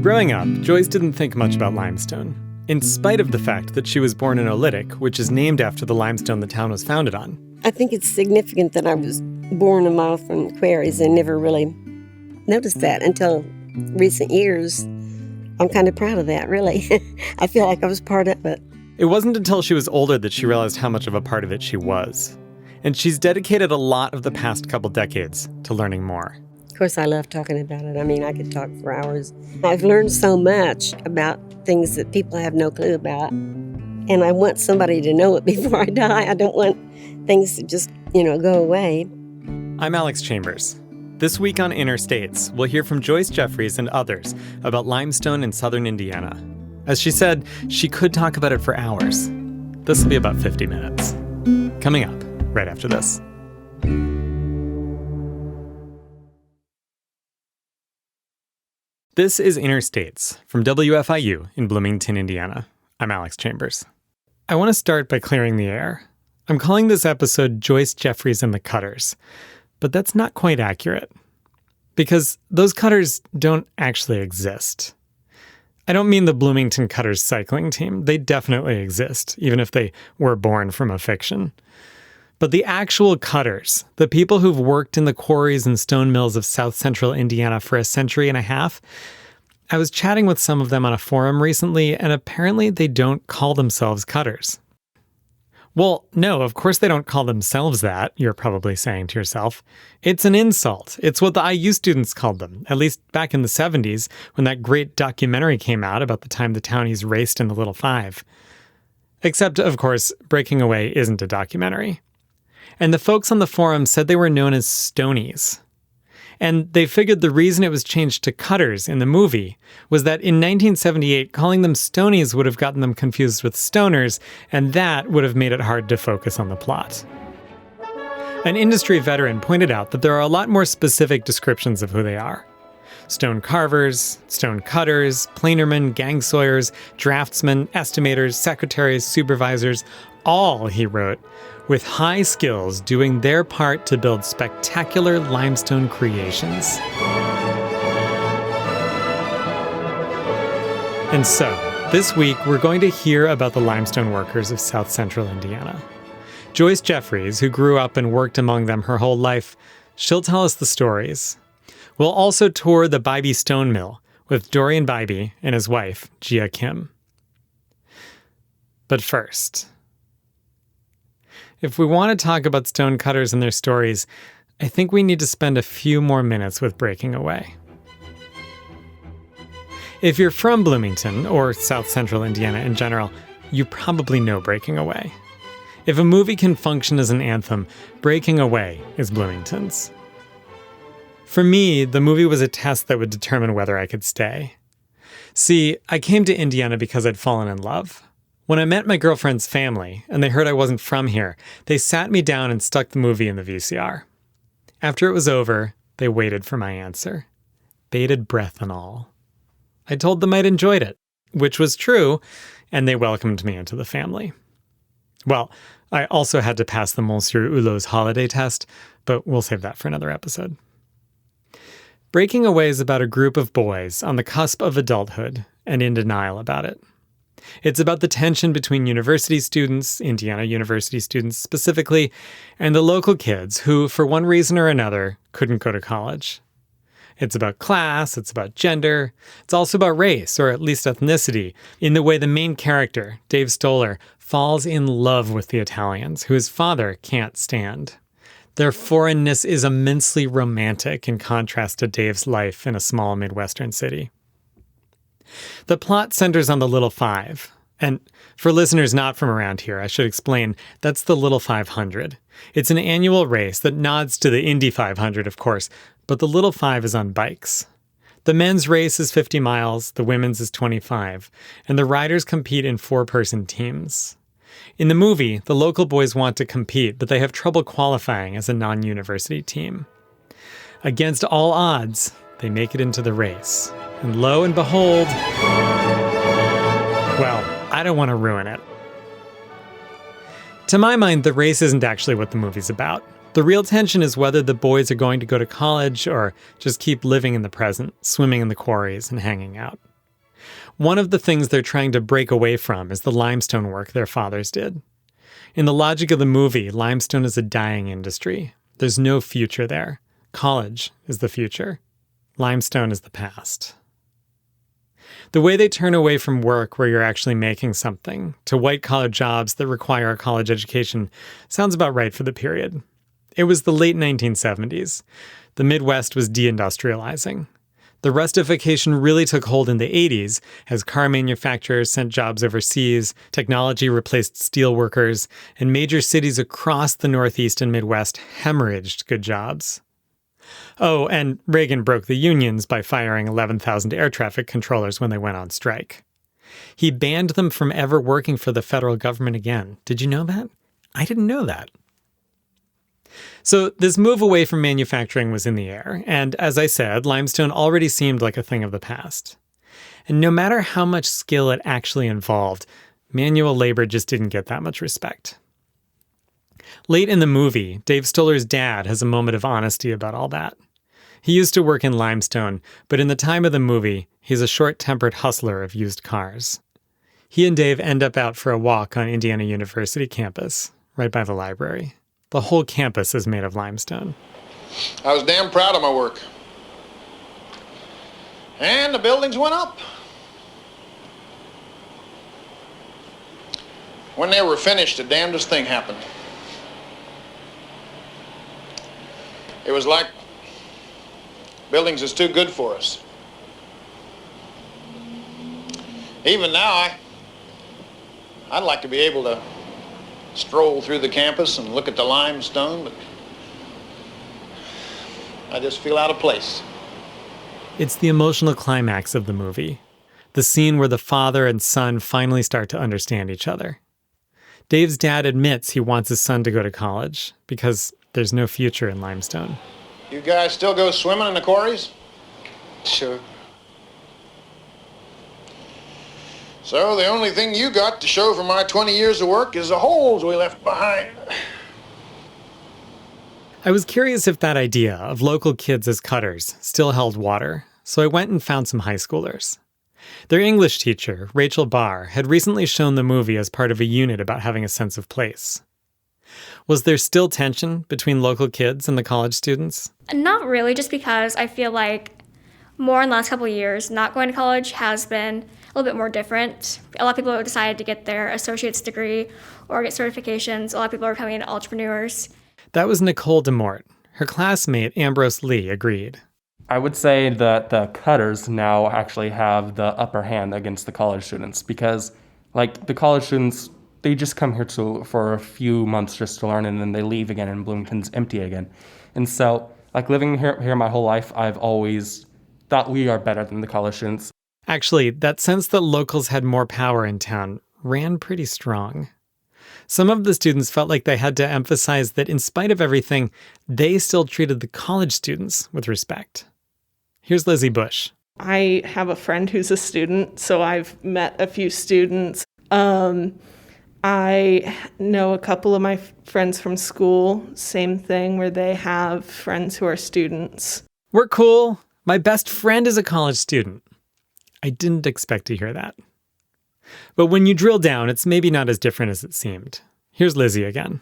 Growing up, Joyce didn't think much about limestone, in spite of the fact that she was born in Olytic, which is named after the limestone the town was founded on. I think it's significant that I was born a mile from the quarries and never really noticed that until recent years. I'm kind of proud of that, really. I feel like I was part of it. It wasn't until she was older that she realized how much of a part of it she was. And she's dedicated a lot of the past couple decades to learning more. Of course, I love talking about it. I mean, I could talk for hours. I've learned so much about things that people have no clue about. And I want somebody to know it before I die. I don't want things to just, go away. I'm Alex Chambers. This week on Interstates, we'll hear from Joyce Jeffries and others about limestone in southern Indiana. As she said, she could talk about it for hours. This will be about 50 minutes. Coming up right after this. This is Interstates from WFIU in Bloomington, Indiana. I'm Alex Chambers. I want to start by clearing the air. I'm calling this episode Joyce Jeffries and the Cutters, but that's not quite accurate, because those Cutters don't actually exist. I don't mean the Bloomington Cutters cycling team. They definitely exist, even if they were born from a fiction. But the actual Cutters, the people who've worked in the quarries and stone mills of south central Indiana for a century and a half, I was chatting with some of them on a forum recently, and apparently they don't call themselves Cutters. Well, no, of course they don't call themselves that, you're probably saying to yourself. It's an insult. It's what the IU students called them, at least back in the 70s, when that great documentary came out about the time the townies raced in the Little Five. Except, of course, Breaking Away isn't a documentary. And the folks on the forum said they were known as Stonies. And they figured the reason it was changed to Cutters in the movie was that in 1978, calling them Stonies would have gotten them confused with stoners, and that would have made it hard to focus on the plot. An industry veteran pointed out that there are a lot more specific descriptions of who they are. Stone carvers, stone cutters, planermen, gang sawyers, draftsmen, estimators, secretaries, supervisors, all, he wrote, with high skills doing their part to build spectacular limestone creations. And so, this week we're going to hear about the limestone workers of south central Indiana. Joyce Jeffries, who grew up and worked among them her whole life, she'll tell us the stories. We'll also tour the Bybee Stone Mill with Dorian Bybee and his wife, Gia Kim. But first, if we want to talk about stone cutters and their stories, I think we need to spend a few more minutes with Breaking Away. If you're from Bloomington, or South Central Indiana in general, you probably know Breaking Away. If a movie can function as an anthem, Breaking Away is Bloomington's. For me, the movie was a test that would determine whether I could stay. See, I came to Indiana because I'd fallen in love. When I met my girlfriend's family, and they heard I wasn't from here, they sat me down and stuck the movie in the VCR. After it was over, they waited for my answer. Bated breath and all. I told them I'd enjoyed it, which was true, and they welcomed me into the family. Well, I also had to pass the Monsieur Hulot's holiday test, but we'll save that for another episode. Breaking Away is about a group of boys on the cusp of adulthood and in denial about it. It's about the tension between university students, Indiana University students specifically, and the local kids who, for one reason or another, couldn't go to college. It's about class, it's about gender, it's also about race, or at least ethnicity, in the way the main character, Dave Stoller, falls in love with the Italians, who his father can't stand. Their foreignness is immensely romantic in contrast to Dave's life in a small Midwestern city. The plot centers on the Little Five. And for listeners not from around here, I should explain, that's the Little 500. It's an annual race that nods to the Indy 500, of course, but the Little Five is on bikes. The men's race is 50 miles, the women's is 25, and the riders compete in four-person teams. In the movie, the local boys want to compete, but they have trouble qualifying as a non-university team. Against all odds, they make it into the race. And lo and behold, well, I don't want to ruin it. To my mind, the race isn't actually what the movie's about. The real tension is whether the boys are going to go to college or just keep living in the present, swimming in the quarries and hanging out. One of the things they're trying to break away from is the limestone work their fathers did. In the logic of the movie, limestone is a dying industry. There's no future there. College is the future. Limestone is the past. The way they turn away from work where you're actually making something to white-collar jobs that require a college education sounds about right for the period. It was the late 1970s. The Midwest was deindustrializing. The rustification really took hold in the 80s as car manufacturers sent jobs overseas, technology replaced steel workers, and major cities across the Northeast and Midwest hemorrhaged good jobs. Oh, and Reagan broke the unions by firing 11,000 air traffic controllers when they went on strike. He banned them from ever working for the federal government again. Did you know that? I didn't know that. So this move away from manufacturing was in the air, and as I said, limestone already seemed like a thing of the past. And no matter how much skill it actually involved, manual labor just didn't get that much respect. Late in the movie, Dave Stoller's dad has a moment of honesty about all that. He used to work in limestone, but in the time of the movie, he's a short-tempered hustler of used cars. He and Dave end up out for a walk on Indiana University campus, right by the library. The whole campus is made of limestone. I was damn proud of my work. And the buildings went up. When they were finished, the damnedest thing happened. It was like buildings is too good for us. Even now, I'd like to be able to stroll through the campus and look at the limestone, but I just feel out of place. It's the emotional climax of the movie, the scene where the father and son finally start to understand each other. Dave's dad admits he wants his son to go to college because there's no future in limestone. You guys still go swimming in the quarries? Sure. So the only thing you got to show for my 20 years of work is the holes we left behind. I was curious if that idea of local kids as cutters still held water, so I went and found some high schoolers. Their English teacher, Rachel Barr, had recently shown the movie as part of a unit about having a sense of place. Was there still tension between local kids and the college students? Not really, just because I feel like more in the last couple of years, not going to college has been a little bit more different. A lot of people have decided to get their associate's degree or get certifications. A lot of people are becoming entrepreneurs. That was Nicole DeMort. Her classmate, Ambrose Lee, agreed. I would say that the cutters now actually have the upper hand against the college students because, like, the college students, they just come here for a few months just to learn, and then they leave again, and Bloomington's empty again. And so, like, living here my whole life, I've always thought we are better than the college students. Actually, that sense that locals had more power in town ran pretty strong. Some of the students felt like they had to emphasize that in spite of everything, they still treated the college students with respect. Here's Lizzie Bush. I have a friend who's a student, so I've met a few students. I know a couple of my friends from school, same thing, where they have friends who are students. We're cool. My best friend is a college student. I didn't expect to hear that. But when you drill down, it's maybe not as different as it seemed. Here's Lizzie again.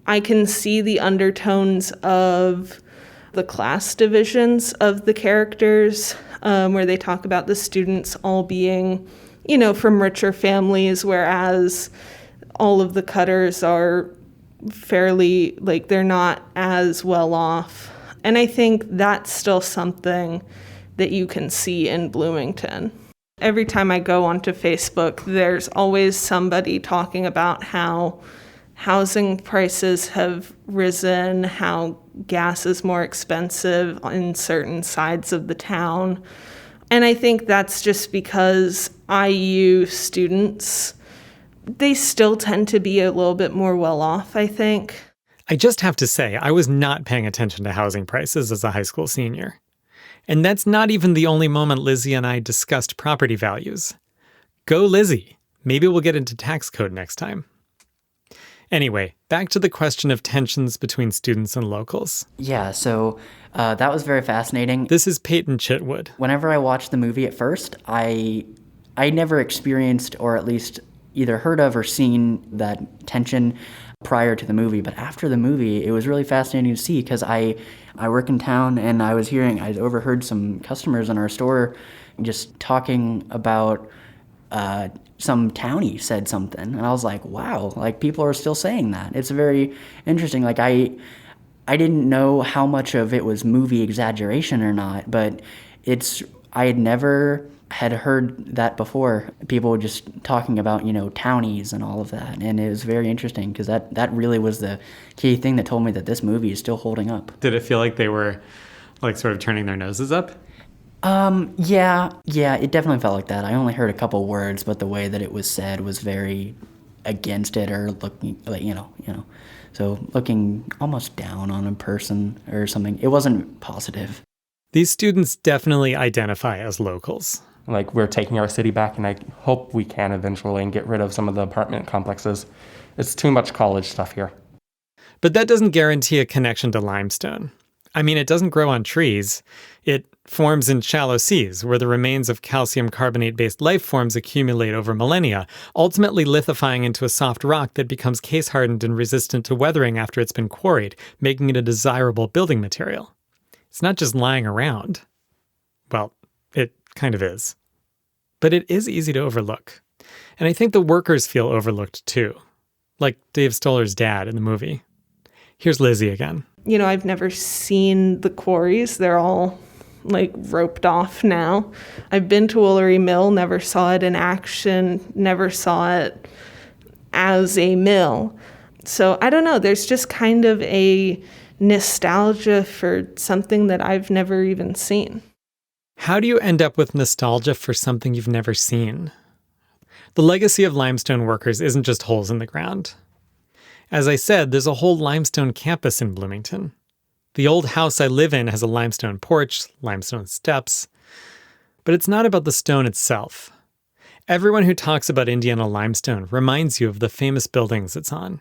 I can see the undertones of the class divisions of the characters, where they talk about the students all being, from richer families, whereas all of the cutters are fairly, they're not as well off. And I think that's still something that you can see in Bloomington. Every time I go onto Facebook, there's always somebody talking about how housing prices have risen, how gas is more expensive in certain sides of the town. And I think that's just because IU students, they still tend to be a little bit more well off, I think. I just have to say, I was not paying attention to housing prices as a high school senior. And that's not even the only moment Lizzie and I discussed property values. Go Lizzie! Maybe we'll get into tax code next time. Anyway, back to the question of tensions between students and locals. Yeah, so that was very fascinating. This is Peyton Chitwood. Whenever I watched the movie at first, I I never experienced, or at least either heard of or seen, that tension prior to the movie. But after the movie, it was really fascinating to see, because I work in town, and I overheard some customers in our store just talking about some townie said something, and I was like, wow, like people are still saying that. It's very interesting. Like I didn't know how much of it was movie exaggeration or not, but I had never had heard that before. People just talking about, townies and all of that, and it was very interesting, because that really was the key thing that told me that this movie is still holding up. Did it feel like they were like sort of turning their noses up? Yeah, it definitely felt like that. I only heard a couple words, but the way that it was said was very against it, or looking, like, so looking almost down on a person or something. It wasn't positive. These students definitely identify as locals. Like, we're taking our city back, and I hope we can eventually and get rid of some of the apartment complexes. It's too much college stuff here. But that doesn't guarantee a connection to limestone. I mean, it doesn't grow on trees. It forms in shallow seas, where the remains of calcium carbonate-based life forms accumulate over millennia, ultimately lithifying into a soft rock that becomes case-hardened and resistant to weathering after it's been quarried, making it a desirable building material. It's not just lying around. Well, it kind of is. But it is easy to overlook. And I think the workers feel overlooked too, like Dave Stoller's dad in the movie. Here's Lizzie again. I've never seen the quarries. They're all roped off now. I've been to Woolery Mill, never saw it in action, never saw it as a mill. So I don't know, there's just kind of a nostalgia for something that I've never even seen. How do you end up with nostalgia for something you've never seen? The legacy of limestone workers isn't just holes in the ground. As I said, there's a whole limestone campus in Bloomington. The old house I live in has a limestone porch, limestone steps. But it's not about the stone itself. Everyone who talks about Indiana limestone reminds you of the famous buildings it's on.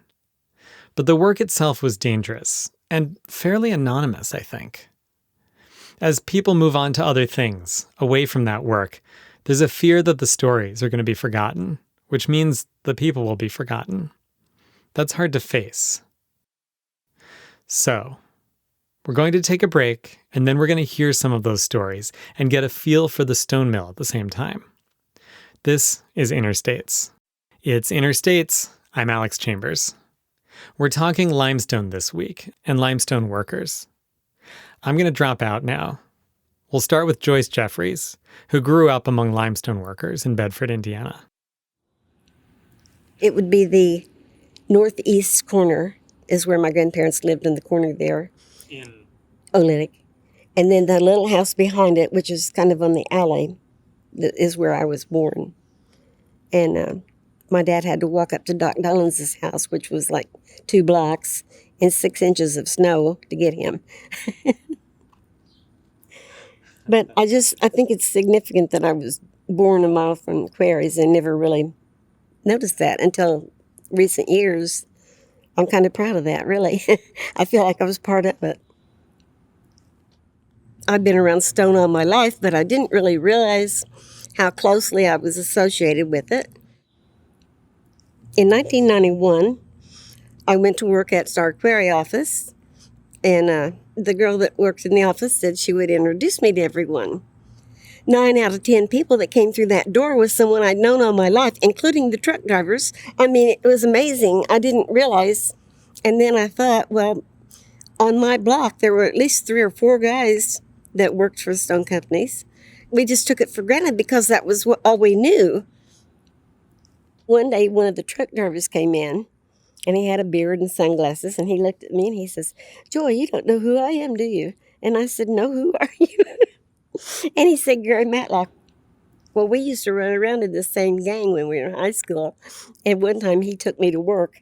But the work itself was dangerous, and fairly anonymous, I think. As people move on to other things, away from that work, there's a fear that the stories are going to be forgotten, which means the people will be forgotten. That's hard to face. So, we're going to take a break, and then we're going to hear some of those stories and get a feel for the stone mill at the same time. This is Interstates. It's Interstates. I'm Alex Chambers. We're talking limestone this week, and limestone workers. I'm going to drop out now. We'll start with Joyce Jeffries, who grew up among limestone workers in Bedford, Indiana. It would be the northeast corner is where my grandparents lived, in the corner there. In Olynyk. And then the little house behind it, which is kind of on the alley, is where I was born. And my dad had to walk up to Doc Dollins' house, which was like 2 blocks and 6 inches of snow to get him. But I think it's significant that I was born a mile from the quarries and never really noticed that until recent years. I'm kind of proud of that, really. I feel like I was part of it. I've been around stone all my life, but I didn't really realize how closely I was associated with it. In 1991, I went to work at our quarry office, and the girl that worked in the office said she would introduce me to everyone. 9 out of 10 people that came through that door was someone I'd known all my life, including the truck drivers. I mean, it was amazing. I didn't realize. And then I thought, well, on my block, there were at least 3 or 4 guys that worked for stone companies. We just took it for granted because that was all we knew. One day, one of the truck drivers came in, and he had a beard and sunglasses, and he looked at me and he says, "Joy, you don't know who I am, do you?" And I said, "No, who are you?" And he said, "Gary Matlock." Well, we used to run around in the same gang when we were in high school. And one time he took me to work,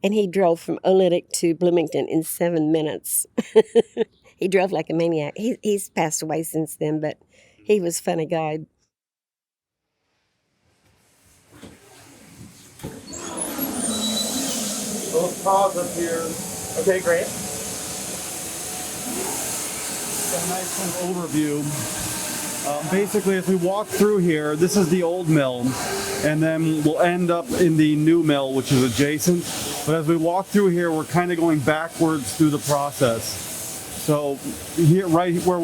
and he drove from Olynyk to Bloomington in 7 minutes. He drove like a maniac. He's passed away since then, but he was a funny guy. Let's pause up here. Okay, great. Got a nice kind of overview Basically, as we walk through here, this is the old mill, and then we'll end up in the new mill, which is adjacent. But as we walk through here, we're kind of going backwards through the process. So here, right where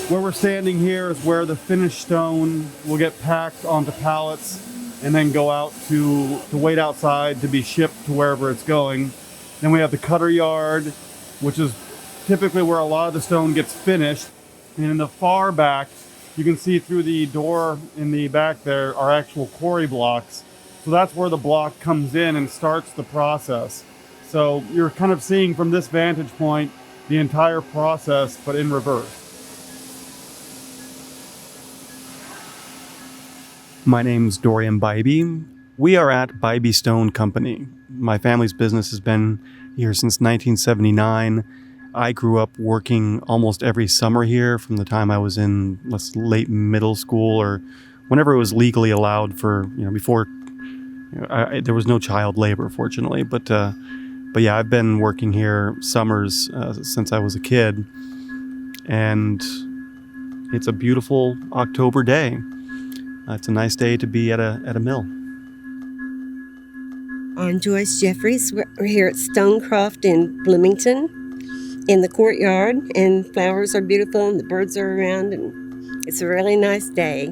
we're standing here is where the finished stone will get packed onto pallets and then go out to wait outside to be shipped to wherever it's going. Then we have the cutter yard, which is typically where a lot of the stone gets finished. And in the far back, you can see through the door in the back there are actual quarry blocks. So that's where the block comes in and starts the process. So you're kind of seeing from this vantage point the entire process, but in reverse. My name's Dorian Bybee. We are at Bybee Stone Company. My family's business has been here since 1979. I grew up working almost every summer here from the time I was in late middle school or whenever it was legally allowed for, before, there was no child labor, fortunately. But yeah, I've been working here summers since I was a kid. And it's a beautiful October day. It's a nice day to be at a mill. I'm Joyce Jeffries. We're here at Stonecroft in Bloomington in the courtyard, and flowers are beautiful and the birds are around, and it's a really nice day.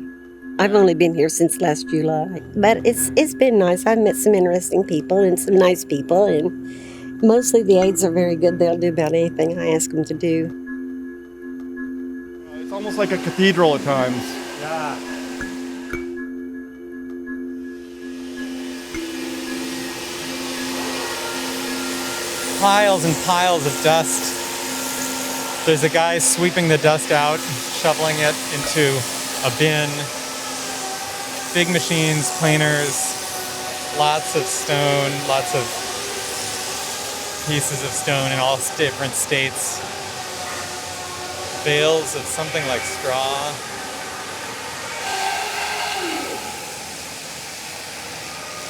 I've only been here since last July, but it's been nice. I've met some interesting people and some nice people, and mostly the aides are very good. They'll do about anything I ask them to do. It's almost like a cathedral at times. Yeah. Piles and piles of dust. There's a guy sweeping the dust out, shoveling it into a bin. Big machines, planers, lots of stone, lots of pieces of stone in all different states. Bales of something like straw.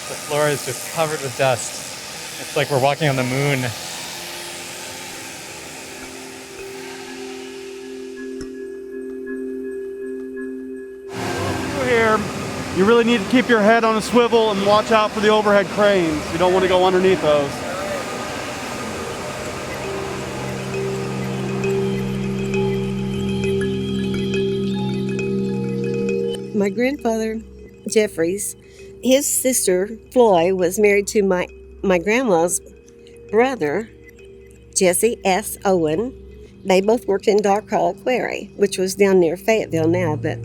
The floor is just covered with dust. It's like we're walking on the moon. Through here, you really need to keep your head on a swivel and watch out for the overhead cranes. You don't want to go underneath those. My grandfather, Jeffries, his sister, Floy, was married to my grandma's brother, Jesse S. Owen. They both worked in Dark Hollow Quarry, which was down near Fayetteville now, but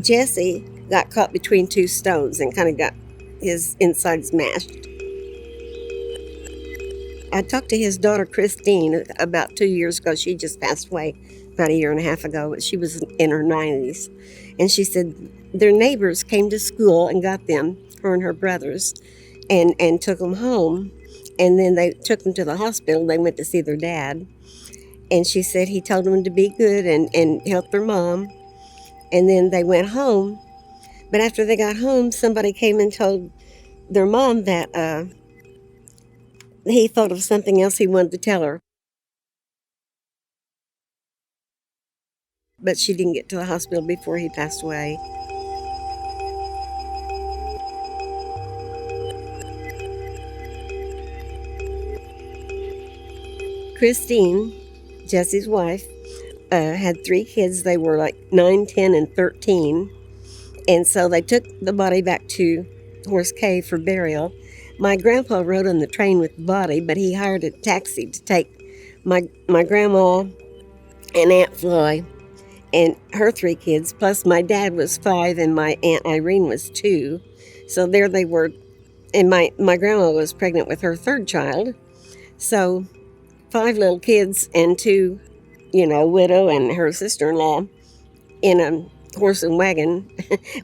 Jesse got caught between two stones and kind of got his insides mashed. I talked to his daughter, Christine, about 2 years ago. She just passed away about a year and a half ago, but she was in her 90s. And she said their neighbors came to school and got them, her and her brothers, and took them home. And then they took them to the hospital. They went to see their dad. And she said he told them to be good and help their mom. And then they went home. But after they got home, somebody came and told their mom that he thought of something else he wanted to tell her. But she didn't get to the hospital before he passed away. Christine, Jesse's wife, had 3 kids. They were like 9, 10, and 13. And so they took the body back to Horse Cave for burial. My grandpa rode on the train with the body, but he hired a taxi to take my grandma and Aunt Floy and her 3 kids, plus my dad was 5 and my Aunt Irene was 2. So there they were. And my grandma was pregnant with her 3rd child. So 5 little kids and 2, widow and her sister-in-law in a horse and wagon,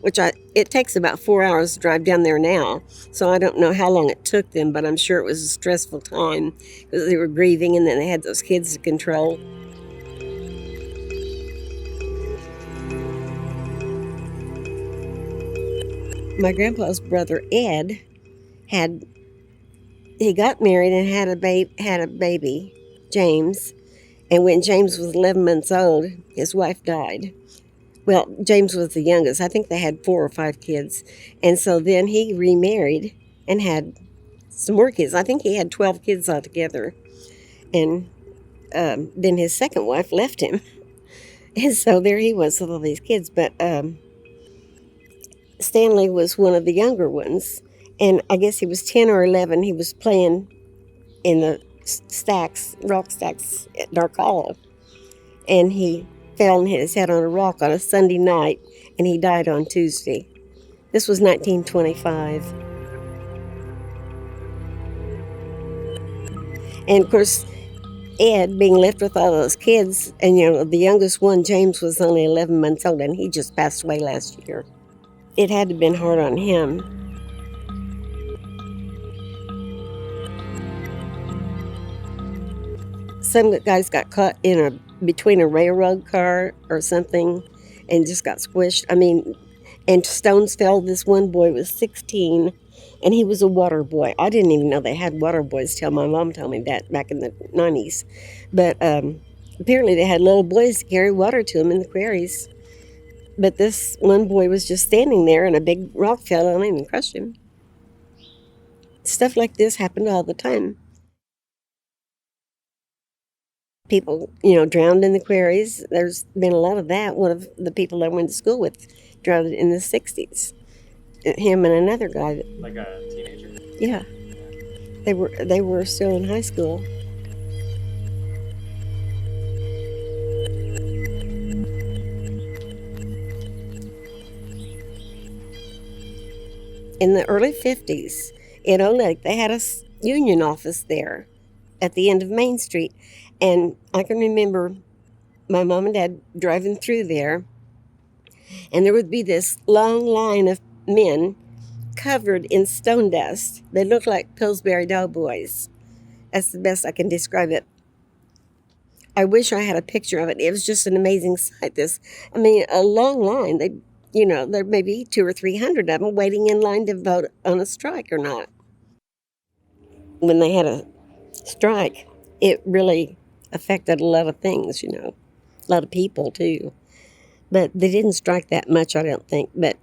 which it takes about 4 hours to drive down there now. So I don't know how long it took them, but I'm sure it was a stressful time because they were grieving and then they had those kids to control. My grandpa's brother Ed he got married and had a baby, James, And when James was 11 months old, his wife died. Well, James was the youngest. I think they had 4 or 5 kids. And so then he remarried and had some more kids. I think he had 12 kids altogether. And then his second wife left him. And so there he was with all these kids. But Stanley was one of the younger ones. And I guess he was 10 or 11. He was playing in the rock stacks at Dark Hollow. And he fell and hit his head on a rock on a Sunday night, and he died on Tuesday. This was 1925. And of course, Ed, being left with all those kids, and the youngest one, James, was only 11 months old, and he just passed away last year. It had to have been hard on him. Some guys got caught between a railroad car or something and just got squished. And stones fell. This one boy was 16, and he was a water boy. I didn't even know they had water boys till my mom told me that back in the 90s. But apparently they had little boys to carry water to them in the quarries. But this one boy was just standing there, and a big rock fell on him and crushed him. Stuff like this happened all the time. People, drowned in the quarries. There's been a lot of that. One of the people I went to school with drowned in the 60s. Him and another guy. Like a teenager? Yeah. They were still in high school. In the early 50s, in Oleg, they had a union office there at the end of Main Street. And I can remember my mom and dad driving through there, and there would be this long line of men covered in stone dust. They looked like Pillsbury Doughboys. That's the best I can describe it. I wish I had a picture of it. It was just an amazing sight. A long line. There may be 200 or 300 of them waiting in line to vote on a strike or not. When they had a strike, it really affected a lot of things, a lot of people too. But they didn't strike that much, I don't think. But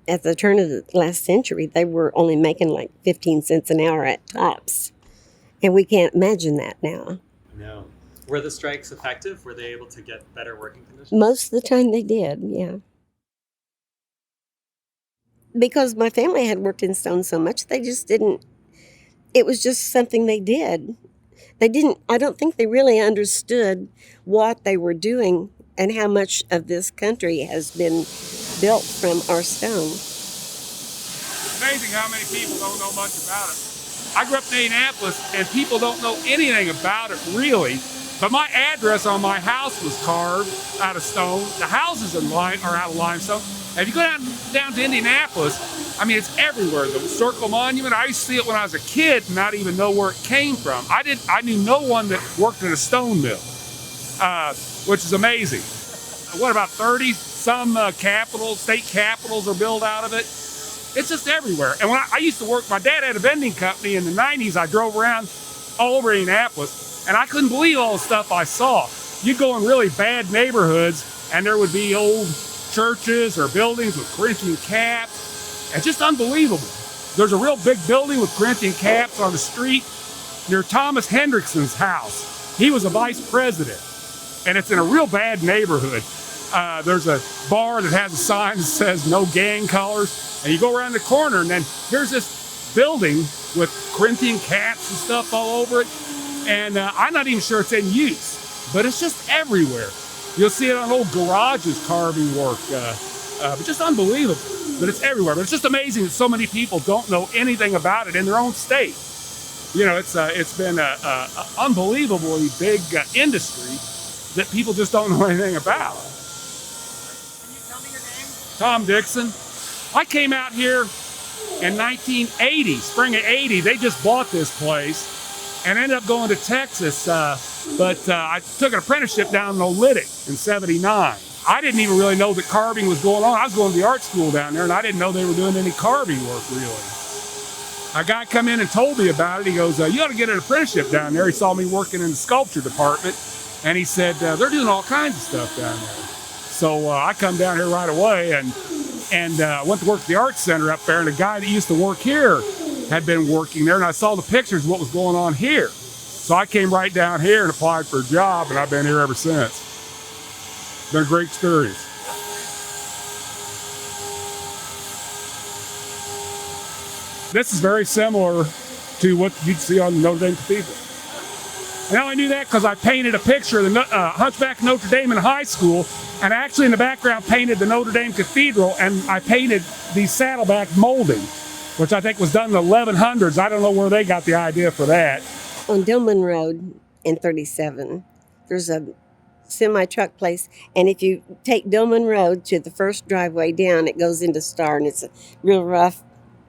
at the turn of the last century, they were only making like 15 cents an hour at tops. And we can't imagine that now. No. Were the strikes effective? Were they able to get better working conditions? Most of the time they did, yeah. Because my family had worked in stone so much, they just didn't, it was just something they did. I don't think they really understood what they were doing and how much of this country has been built from our stone. It's amazing how many people don't know much about it. I grew up in Indianapolis, and people don't know anything about it, really. But my address on my house was carved out of stone. The houses are out of limestone. And if you go down to Indianapolis, it's everywhere. The Circle Monument, I used to see it when I was a kid and not even know where it came from. I knew no one that worked in a stone mill, which is amazing. What, about 30 some state capitals are built out of it? It's just everywhere. And when I used to work, my dad had a vending company in the 90s. I drove around all over Indianapolis, and I couldn't believe all the stuff I saw. You'd go in really bad neighborhoods, and there would be old churches or buildings with Corinthian caps. It's just unbelievable. There's a real big building with Corinthian caps on the street near Thomas Hendrickson's house. He was a vice president, and it's in a real bad neighborhood. There's a bar that has a sign that says no gang colors, and you go around the corner, and then here's this building with Corinthian caps and stuff all over it, and I'm not even sure it's in use, but it's just everywhere. You'll see it on old garages carving work, but just unbelievable. But it's everywhere. But it's just amazing that so many people don't know anything about it in their own state. It's been an unbelievably big industry that people just don't know anything about. Can you tell me your name? Tom Dixon. I came out here in 1980, spring of 80. They just bought this place and ended up going to Texas. But I took an apprenticeship down in Olytic in 79. I didn't even really know that carving was going on. I was going to the art school down there, and I didn't know they were doing any carving work, really. A guy come in and told me about it. He goes, you ought to get an apprenticeship down there. He saw me working in the sculpture department. And he said, they're doing all kinds of stuff down there. So I come down here right away and went to work at the Arts Center up there, and a guy that used to work here had been working there, and I saw the pictures of what was going on here. So I came right down here and applied for a job, and I've been here ever since. It's been a great experience. This is very similar to what you'd see on the Notre Dame Cathedral. And I only knew that because I painted a picture of the Hunchback of Notre Dame in high school, and actually in the background painted the Notre Dame Cathedral, and I painted the saddleback molding, which I think was done in the 1100s. I don't know where they got the idea for that. On Dillman Road in 37, there's a semi-truck place, and if you take Dillman Road to the first driveway down, it goes into Star, and it's a real rough,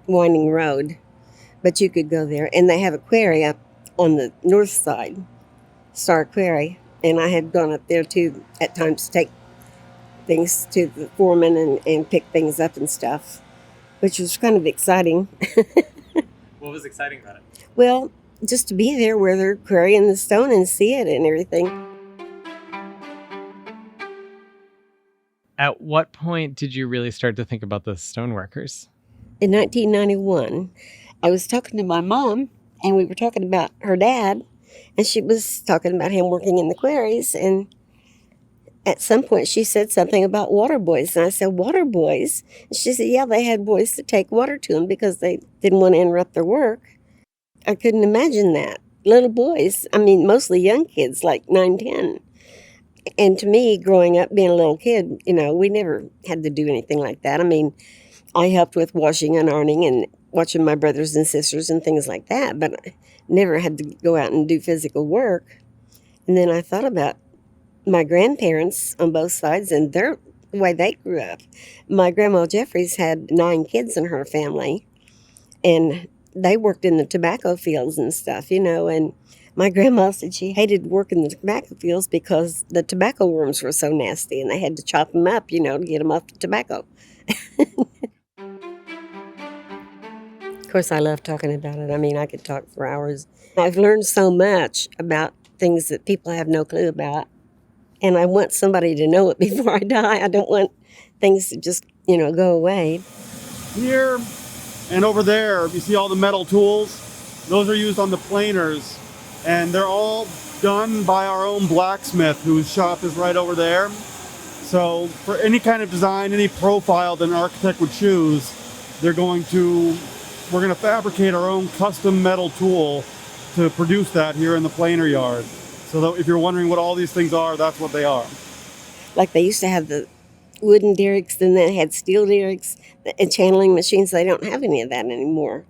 winding road. But you could go there, and they have a quarry up on the north side, Star Quarry, and I had gone up there too at times to take things to the foreman and pick things up and stuff, which was kind of exciting. What was exciting about it? Well, just to be there where they're quarrying the stone and see it and everything. At what point did you really start to think about the stoneworkers? In 1991, I was talking to my mom, and we were talking about her dad, and she was talking about him working in the quarries, and at some point she said something about water boys, and I said, water boys? And she said, yeah, they had boys to take water to them because they didn't want to interrupt their work. I couldn't imagine that. Little boys, I mean, mostly young kids, like 9, 10. And to me, growing up, being a little kid, we never had to do anything like that. I mean, I helped with washing and ironing and watching my brothers and sisters and things like that, but I never had to go out and do physical work. And then I thought about my grandparents on both sides and the way they grew up. My grandma Jeffries had 9 kids in her family, and they worked in the tobacco fields and stuff, and my grandma said she hated working the tobacco fields because the tobacco worms were so nasty, and they had to chop them up, to get them off the tobacco. Of course, I love talking about it. I mean, I could talk for hours. I've learned so much about things that people have no clue about, and I want somebody to know it before I die. I don't want things to just, go away. Here and over there, you see all the metal tools? Those are used on the planers, and they're all done by our own blacksmith, whose shop is right over there. So for any kind of design, any profile that an architect would choose, we're going to fabricate our own custom metal tool to produce that here in the planer yard. So that if you're wondering what all these things are, that's what they are. Like they used to have the wooden derricks, then they had steel derricks and channeling machines. They don't have any of that anymore.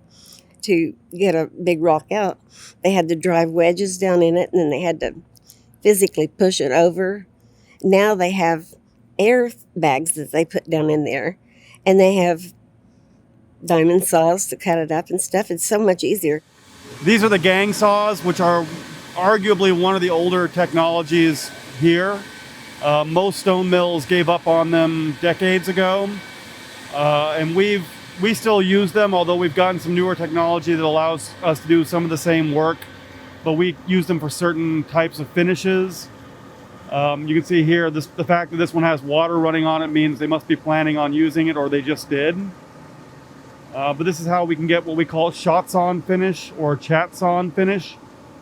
To get a big rock out, they had to drive wedges down in it, and then they had to physically push it over. Now they have air bags that they put down in there, and they have diamond saws to cut it up and stuff. It's so much easier. These are the gang saws, which are arguably one of the older technologies here. Most stone mills gave up on them decades ago, and we still use them, although we've gotten some newer technology that allows us to do some of the same work, but we use them for certain types of finishes. You can see here, the fact that this one has water running on it means they must be planning on using it, or they just did. But this is how we can get what we call shots-on finish or chats-on finish,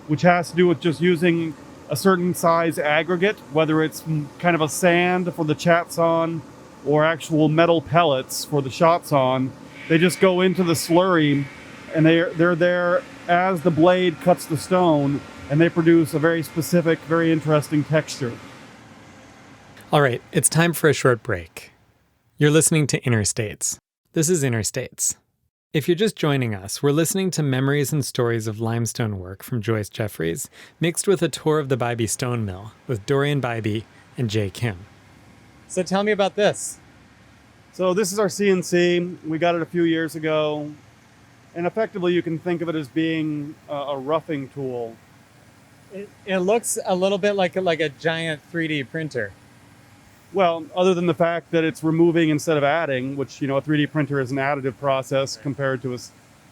which has to do with just using a certain size aggregate, whether it's kind of a sand for the chats-on or actual metal pellets for the shots-on. They just go into the slurry, and they're there as the blade cuts the stone, and they produce a very specific, very interesting texture. All right, it's time for a short break. You're listening to Interstates. This is Interstates. If you're just joining us, we're listening to memories and stories of limestone work from Joyce Jeffries, mixed with a tour of the Bybee Stone Mill with Dorian Bybee and Jay Kim. So tell me about this. So this is our CNC. We got it a few years ago. And effectively, you can think of it as being a roughing tool. It looks a little bit like a giant 3D printer. Well, other than the fact that it's removing instead of adding, which, a 3D printer is an additive process compared to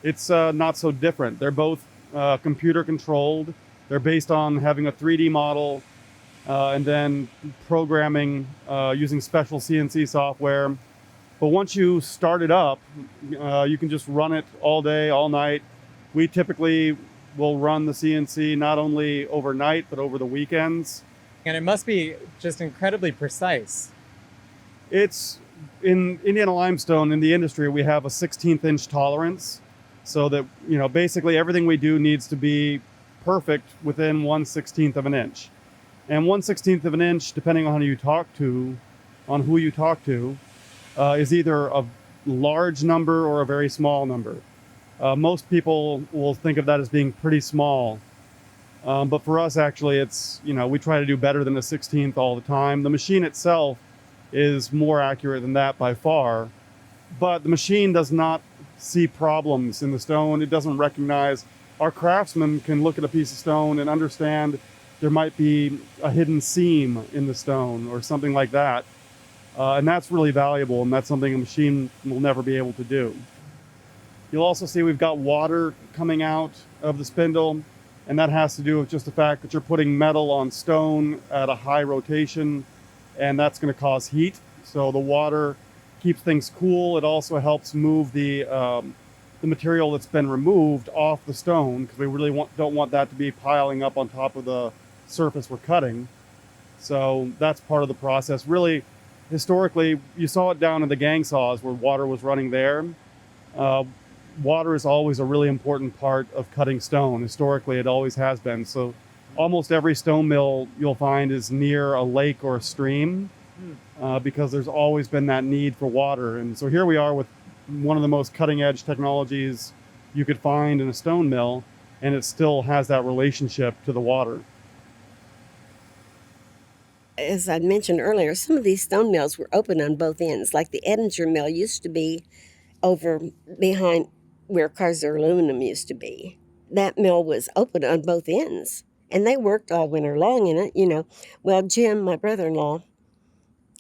it's not so different. They're both computer controlled. They're based on having a 3D model and then programming using special CNC software. But once you start it up, you can just run it all day, all night. We typically will run the CNC not only overnight, but over the weekends. And it must be just incredibly precise. It's in Indiana limestone, in the industry, we have a 16th inch tolerance. So that, basically everything we do needs to be perfect within 1/16 of an inch. And 1/16 of an inch, depending on who you talk to, is either a large number or a very small number. Most people will think of that as being pretty small. But for us, actually, it's, we try to do better than a 16th all the time. The machine itself is more accurate than that by far. But the machine does not see problems in the stone. It doesn't recognize. Our craftsmen can look at a piece of stone and understand there might be a hidden seam in the stone or something like that. And that's really valuable, and that's something a machine will never be able to do. You'll also see we've got water coming out of the spindle, and that has to do with just the fact that you're putting metal on stone at a high rotation, and that's going to cause heat. So the water keeps things cool. It also helps move the material that's been removed off the stone, because we really don't want that to be piling up on top of the surface we're cutting. So that's part of the process. Really, historically, you saw it down in the gang saws where water was running there. Water is always a really important part of cutting stone. Historically, it always has been. So almost every stone mill you'll find is near a lake or a stream, because there's always been that need for water. And so here we are with one of the most cutting edge technologies you could find in a stone mill, and it still has that relationship to the water. As I mentioned earlier, some of these stone mills were open on both ends. Like the Edinger mill used to be over behind where Kaiser Aluminum used to be. That mill was open on both ends, and they worked all winter long in it, Well, Jim, my brother-in-law,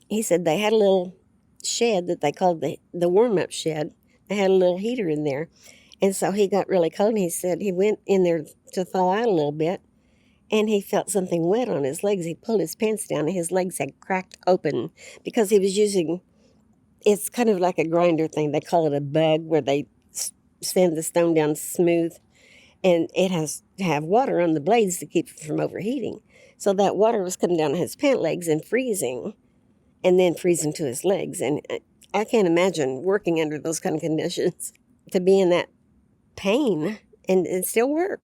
he said they had a little shed that they called the warm-up shed. They had a little heater in there, and so he got really cold, and he said he went in there to thaw out a little bit, and he felt something wet on his legs. He pulled his pants down, and his legs had cracked open because he was using, it's kind of like a grinder thing. They call it a bug, where they sand the stone down smooth, and it has to have water on the blades to keep it from overheating. So that water was coming down his pant legs and freezing, and then freezing to his legs. And I can't imagine working under those kind of conditions, to be in that pain and still work.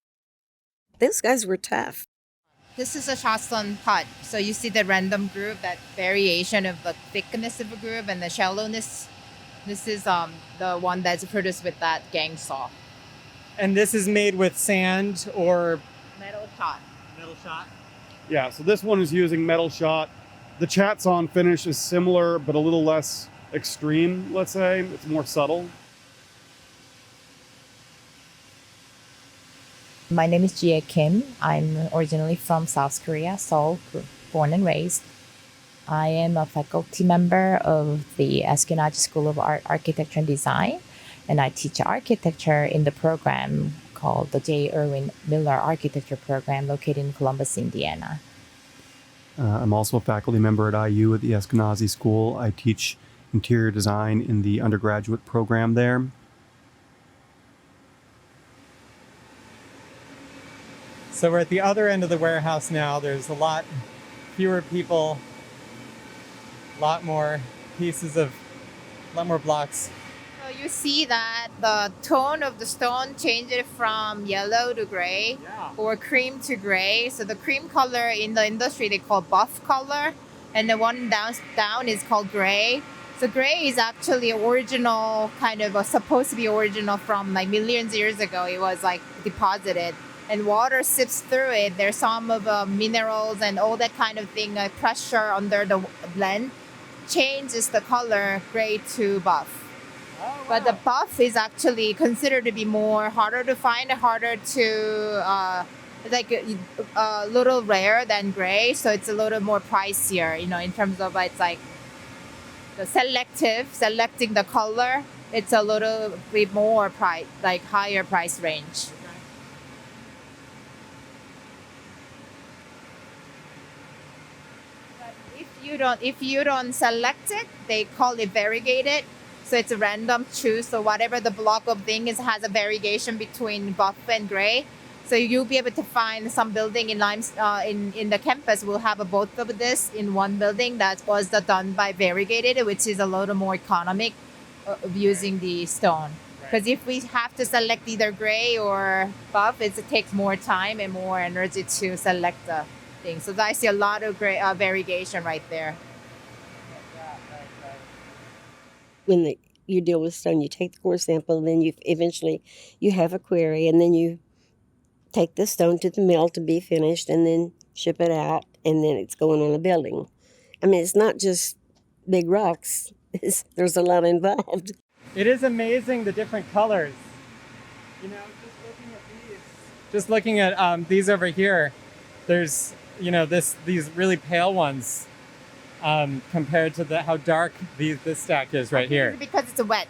Those guys were tough. This is a shotstone cut. So you see the random groove, that variation of the thickness of a groove and the shallowness. This is the one that's produced with that gang saw. And this is made with sand or Metal shot. metal shot? Yeah, so this one is using metal shot. The Chatson finish is similar, but a little less extreme, let's say. It's more subtle. My name is Jia Kim. I'm originally from South Korea, Seoul, born and raised. I am a faculty member of the Ashkenazi School of Art, Architecture and Design, and I teach architecture in the program called the J. Irwin Miller Architecture Program located in Columbus, Indiana. I'm also a faculty member at IU at the Ashkenazi School. I teach interior design in the undergraduate program there. So we're at the other end of the warehouse now. There's a lot fewer people, a lot more blocks. So you see that the tone of the stone changed from yellow to gray, or cream to gray. So the cream color in the industry they call buff color, and the one down is called gray. So gray is actually original, supposed to be original from like millions of years ago. It was like deposited, and water sips through it. There's some of minerals and all that kind of thing. Pressure under the blend changes the color gray to buff. Oh, wow. But the buff is actually considered to be more harder to find, harder to a little rare than gray. So it's a little more pricier, in terms of it's like the selecting the color. It's a little bit more price, like higher price range. if you don't select it, they call it variegated. So it's a random choose. So whatever the block of thing is has a variegation between buff and gray. So you'll be able to find some building in in the campus will have both of this in one building that was done by variegated, which is a little more economic of using the stone. Because if we have to select either gray or buff, it takes more time and more energy to select the thing. So I see a lot of gray variegation right there. When you deal with stone, you take the core sample, then you eventually you have a query, and then you take the stone to the mill to be finished, and then ship it out, and then it's going on a building. I mean, it's not just big rocks. There's a lot involved. It is amazing the different colors. You know, just looking at these over here, there's, you know, these really pale ones compared to how dark this stack is right here. Because it's wet.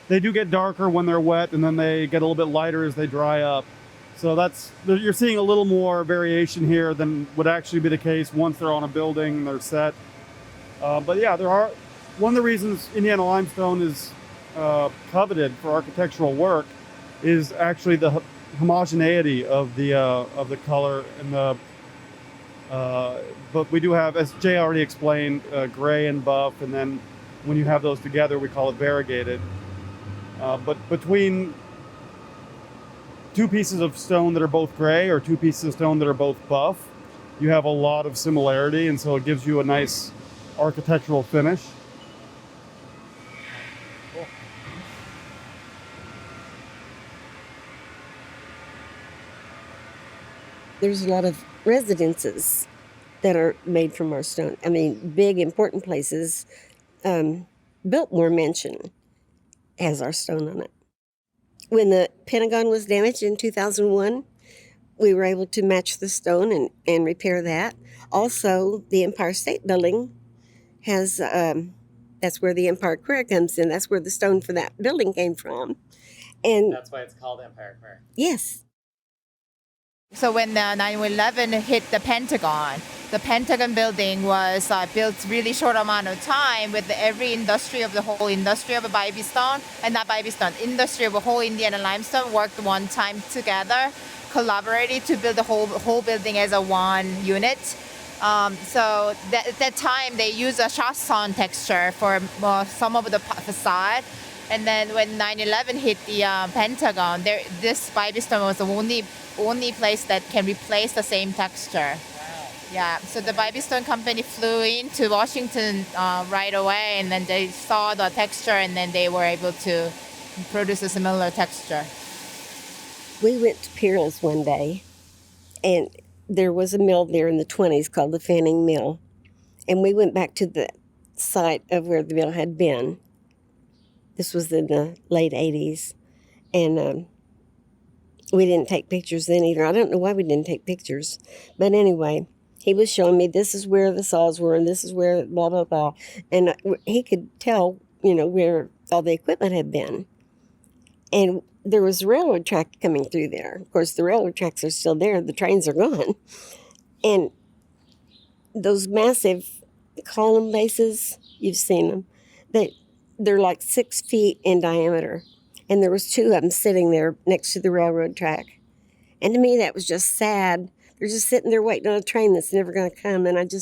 They do get darker when they're wet, and then they get a little bit lighter as they dry up. So you're seeing a little more variation here than would actually be the case once they're on a building, they're set. But yeah, one of the reasons Indiana limestone is coveted for architectural work is actually the homogeneity of the color and but we do have, as Jay already explained, gray and buff, and then when you have those together, we call it variegated. But between two pieces of stone that are both gray or two pieces of stone that are both buff, you have a lot of similarity, and so it gives you a nice architectural finish. Cool. There's a lot of residences that are made from our stone. I mean, big, important places. Biltmore Mansion has our stone on it. When the Pentagon was damaged in 2001, we were able to match the stone and repair that. Also, the Empire State Building has, that's where the Empire Square comes in. That's where the stone for that building came from. And that's why it's called Empire Square. Yes. So when the 9/11 hit the Pentagon building was built really short amount of time with every industry of the whole industry of Bybystone, and not Bybystone, industry of a whole Indiana limestone worked one time together, collaborated to build the whole building as a one unit. So at that time they used a shotstone texture for some of the facade. And then when 9/11 hit the Pentagon, this Bybystone was the only place that can replace the same texture. Wow. Yeah, so the Bybystone company flew into Washington right away, and then they saw the texture, and then they were able to produce a similar texture. We went to Peerless one day, and there was a mill there in the 20s called the Fanning Mill. And we went back to the site of where the mill had been. This was in the late 80s. And we didn't take pictures then either. I don't know why we didn't take pictures. But anyway, he was showing me this is where the saws were and this is where blah, blah, blah. And he could tell, where all the equipment had been. And there was a railroad track coming through there. Of course, the railroad tracks are still there. The trains are gone. And those massive column bases, you've seen them, they're like 6 feet in diameter. And there was 2 of them sitting there next to the railroad track. And to me, that was just sad. They're just sitting there waiting on a train that's never going to come. And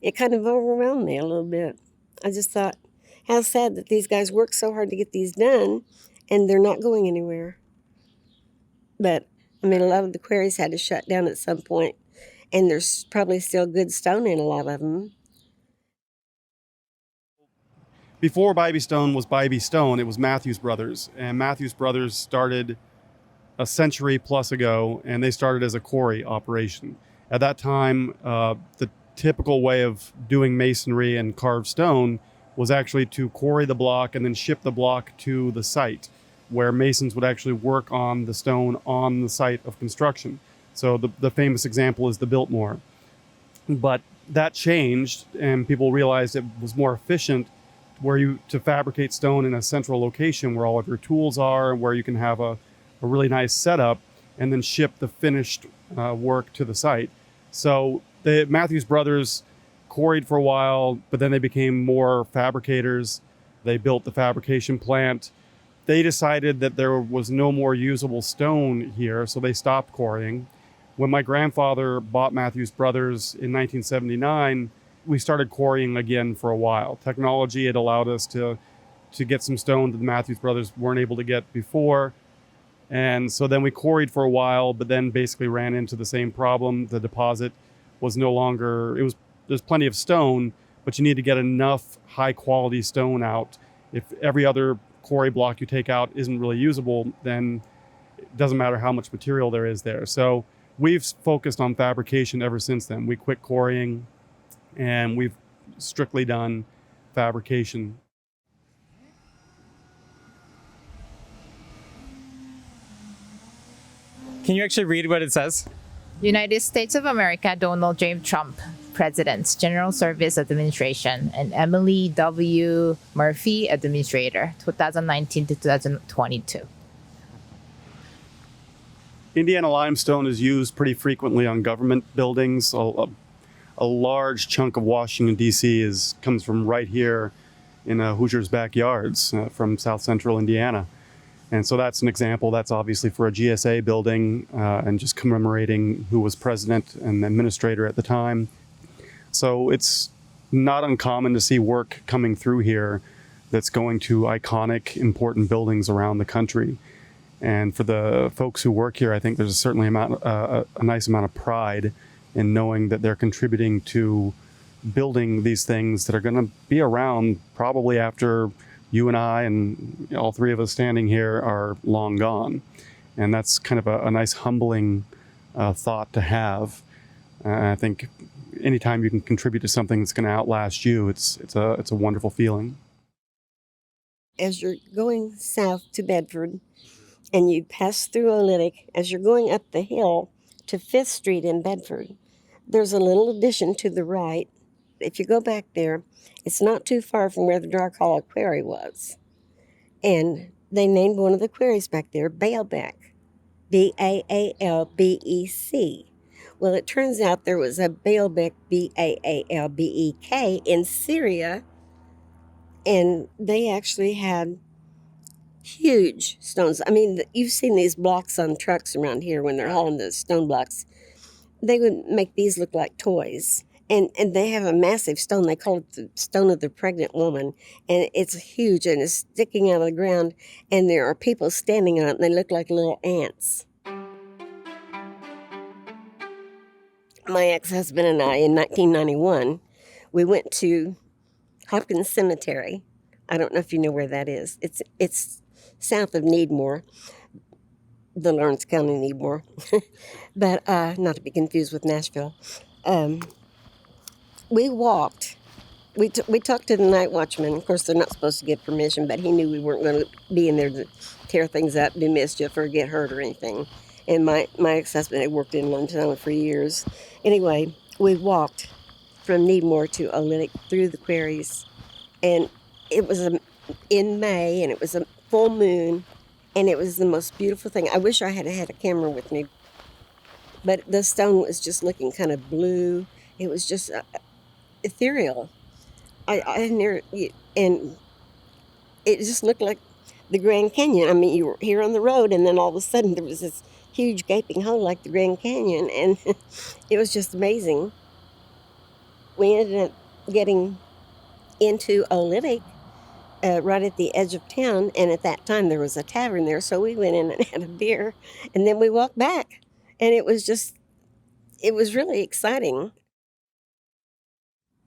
it kind of overwhelmed me a little bit. I just thought, how sad that these guys work so hard to get these done, and they're not going anywhere. But, a lot of the quarries had to shut down at some point, and there's probably still good stone in a lot of them. Before Bybystone was Bybystone, it was Matthews Brothers. And Matthews Brothers started a century plus ago, and they started as a quarry operation. At that time, the typical way of doing masonry and carved stone was actually to quarry the block and then ship the block to the site where masons would actually work on the stone on the site of construction. So the famous example is the Biltmore. But that changed, and people realized it was more efficient to fabricate stone in a central location where all of your tools are, and where you can have a really nice setup and then ship the finished work to the site. So The Matthews brothers quarried for a while, but then they became more fabricators. They built the fabrication plant. They decided that there was no more usable stone here, so they stopped quarrying. When my grandfather bought Matthews Brothers in 1979, we started quarrying again for a while. Technology had allowed us to get some stone that the Matthews Brothers weren't able to get before. And so then we quarried for a while, but then basically ran into the same problem. The deposit was no longer, there's plenty of stone, but you need to get enough high quality stone out. If every other quarry block you take out isn't really usable, then it doesn't matter how much material there is there. So we've focused on fabrication ever since then. We quit quarrying and we've strictly done fabrication. Can you actually read what it says? United States of America, Donald J. Trump, President, General Service Administration, and Emily W. Murphy, Administrator, 2019 to 2022. Indiana limestone is used pretty frequently on government buildings. A large chunk of Washington, D.C. comes from right here in Hoosiers' backyards from South Central Indiana. And so that's an example. That's obviously for a GSA building and just commemorating who was president and administrator at the time. So it's not uncommon to see work coming through here that's going to iconic, important buildings around the country. And for the folks who work here, I think there's certainly a nice amount of pride in knowing that they're contributing to building these things that are going to be around probably after you and I and all three of us standing here are long gone. And that's kind of a nice humbling thought to have. I think anytime you can contribute to something that's going to outlast you, it's a wonderful feeling. As you're going south to Bedford and you pass through Olynyk, as you're going up the hill to 5th Street in Bedford, there's a little addition to the right. If you go back there, it's not too far from where the Dark Hollow Quarry was. And they named one of the quarries back there Baalbek, B-A-A-L-B-E-C. Well, it turns out there was a Baalbek, B-A-A-L-B-E-K, in Syria, and they actually had huge stones. I mean, you've seen these blocks on trucks around here when they're hauling the stone blocks. They would make these look like toys. And they have a massive stone. They call it the stone of the pregnant woman. And it's huge and it's sticking out of the ground. And there are people standing on it and they look like little ants. My ex-husband and I, in 1991, we went to Hopkins Cemetery. I don't know if you know where that is. It's south of Needmore, the Lawrence County Needmore, but not to be confused with Nashville. We walked. We talked to the night watchman. Of course, they're not supposed to give permission, but he knew we weren't going to be in there to tear things up, do mischief, or get hurt or anything. And my ex-husband had worked in Montana for years. Anyway, we walked from Needmore to Olynyk through the quarries, and it was in May, and it was a full moon, and it was the most beautiful thing. I wish I had had a camera with me, but the stone was just looking kind of blue. It was just ethereal. And it just looked like the Grand Canyon. I mean, you were here on the road, and then all of a sudden there was this huge gaping hole like the Grand Canyon, and it was just amazing. We ended up getting into Olynyk right at the edge of town, and at that time there was a tavern there, so we went in and had a beer, and then we walked back, and it was really exciting.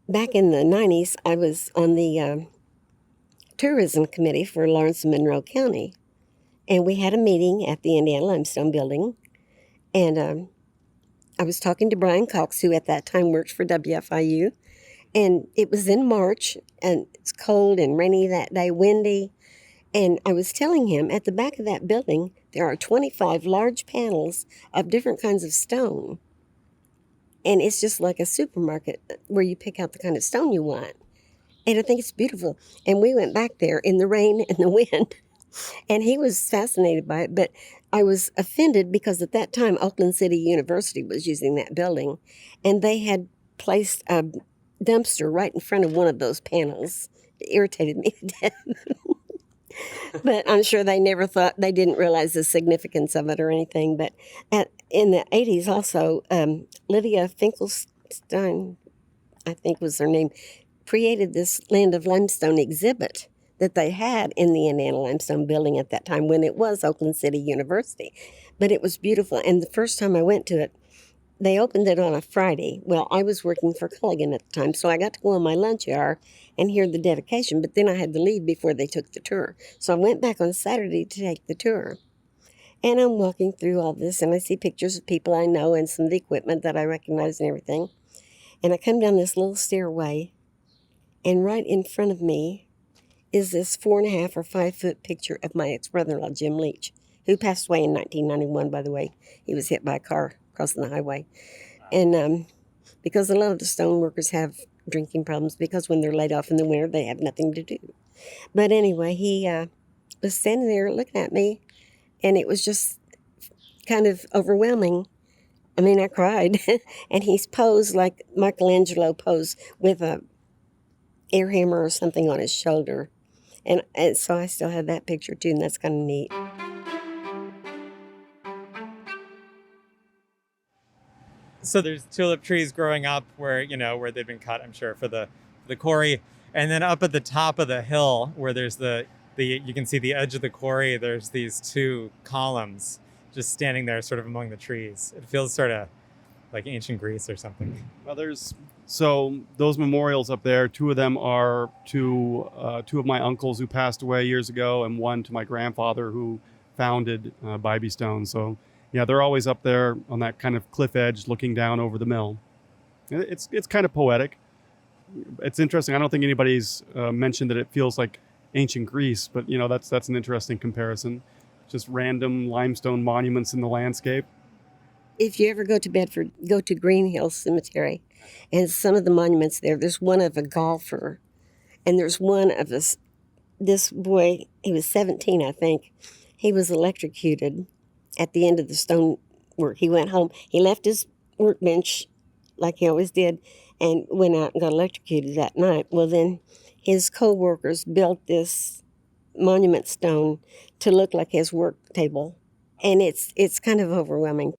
Back in the 90s, I was on the tourism committee for Lawrence and Monroe County, and we had a meeting at the Indiana Limestone Building, and I was talking to Brian Cox, who at that time worked for WFIU, and it was in March, and it's cold and rainy that day, windy, and I was telling him at the back of that building, there are 25 large panels of different kinds of stone, and it's just like a supermarket where you pick out the kind of stone you want, and I think it's beautiful. And we went back there in the rain and the wind, and he was fascinated by it, but I was offended because at that time Oakland City University was using that building, and they had placed a dumpster right in front of one of those panels. It irritated me to death. But I'm sure they didn't realize the significance of it or anything. But in the 80s also, Lydia Finkelstein, I think was her name, created this Land of Limestone exhibit that they had in the Indiana Limestone building at that time when it was Oakland City University. But it was beautiful. And the first time I went to it, they opened it on a Friday. Well, I was working for Culligan at the time, so I got to go on my lunch hour and hear the dedication, but then I had to leave before they took the tour. So I went back on Saturday to take the tour. And I'm walking through all this, and I see pictures of people I know and some of the equipment that I recognize and everything. And I come down this little stairway, and right in front of me is this 4.5 or 5 foot picture of my ex-brother-in-law, Jim Leach, who passed away in 1991, by the way. He was hit by a car crossing the highway. And because a lot of the stone workers have drinking problems, because when they're laid off in the winter, they have nothing to do. But anyway, he was standing there looking at me, and it was just kind of overwhelming. I mean, I cried. And he's posed like Michelangelo posed with a air hammer or something on his shoulder. And so I still have that picture too, and that's kind of neat. So there's tulip trees growing up where they've been cut, I'm sure, for the quarry. And then up at the top of the hill where there's you can see the edge of the quarry, there's these 2 columns just standing there sort of among the trees. It feels sort of like ancient Greece or something. Well, so those memorials up there, 2 of them are to 2 of my uncles who passed away years ago, and 1 to my grandfather who founded Bybee Stone. So yeah, they're always up there on that kind of cliff edge looking down over the mill. It's kind of poetic. It's interesting. I don't think anybody's mentioned that it feels like ancient Greece, but that's an interesting comparison. Just random limestone monuments in the landscape. If you ever go to Bedford, go to Green Hill Cemetery, and some of the monuments there's one of a golfer, and there's one of this boy, he was 17, I think. He was electrocuted at the end of the stone work. He went home. He left his workbench like he always did and went out and got electrocuted that night. Well, then his co-workers built this monument stone to look like his work table. And it's kind of overwhelming.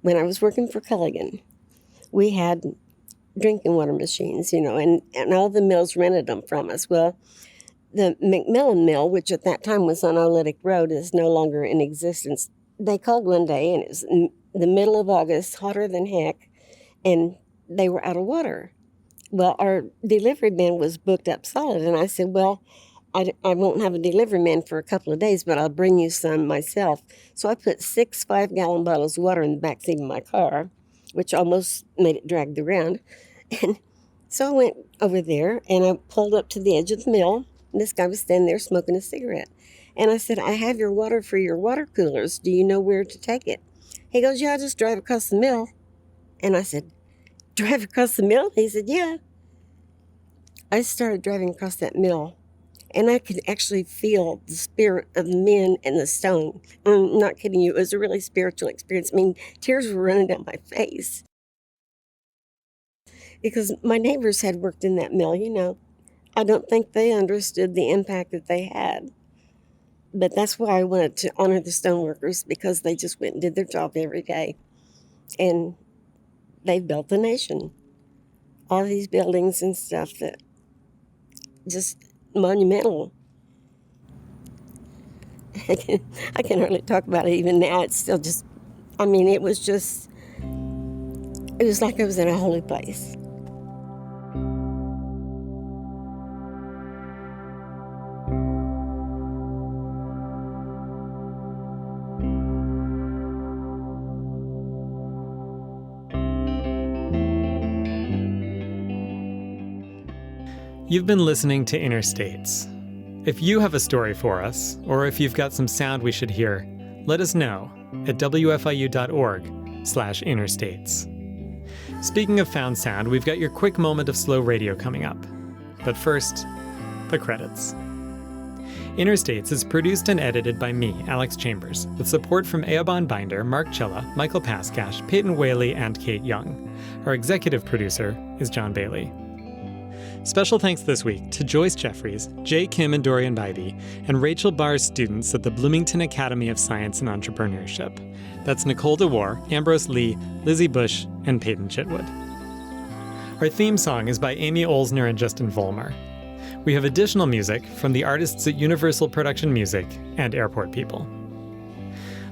When I was working for Culligan, we had drinking water machines, and all the mills rented them from us. Well, the McMillan Mill, which at that time was on Olytic Road, is no longer in existence. They called one day, and it was in the middle of August, hotter than heck, and they were out of water. Well, our delivery man was booked up solid, and I said, well, I won't have a delivery man for a couple of days, but I'll bring you some myself. So I put 6 5-gallon bottles of water in the backseat of my car, which almost made it drag the ground. And so I went over there, and I pulled up to the edge of the mill. And this guy was standing there smoking a cigarette. And I said, I have your water for your water coolers. Do you know where to take it? He goes, yeah, I'll just drive across the mill. And I said, drive across the mill? He said, yeah. I started driving across that mill, and I could actually feel the spirit of the men and the stone. I'm not kidding you. It was a really spiritual experience. I mean, tears were running down my face. Because my neighbors had worked in that mill, I don't think they understood the impact that they had. But that's why I wanted to honor the stoneworkers, because they just went and did their job every day. And they built the nation. All these buildings and stuff that just monumental. I can hardly talk about it even now. It's still just, it was like I was in a holy place. You've been listening to Interstates. If you have a story for us, or if you've got some sound we should hear, let us know at wfiu.org/interstates. Speaking of found sound, we've got your quick moment of slow radio coming up. But first, the credits. Interstates is produced and edited by me, Alex Chambers, with support from Eoban Binder, Mark Chilla, Michael Paskash, Peyton Whaley, and Kate Young. Our executive producer is John Bailey. Special thanks this week to Joyce Jeffries, Jay Kim and Dorian Bybee, and Rachel Barr's students at the Bloomington Academy of Science and Entrepreneurship. That's Nicole DeWar, Ambrose Lee, Lizzie Bush, and Peyton Chitwood. Our theme song is by Amy Olsner and Justin Vollmer. We have additional music from the artists at Universal Production Music and Airport People.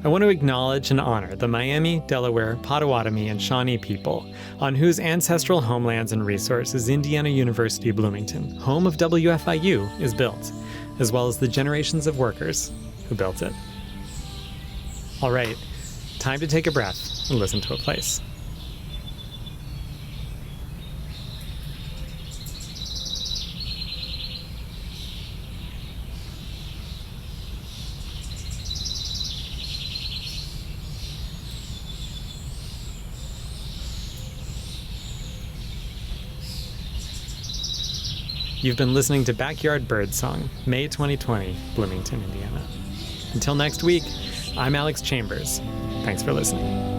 I want to acknowledge and honor the Miami, Delaware, Potawatomi, and Shawnee people, on whose ancestral homelands and resources Indiana University Bloomington, home of WFIU, is built, as well as the generations of workers who built it. All right, time to take a breath and listen to a place. You've been listening to Backyard Birdsong, May 2020, Bloomington, Indiana. Until next week, I'm Alex Chambers. Thanks for listening.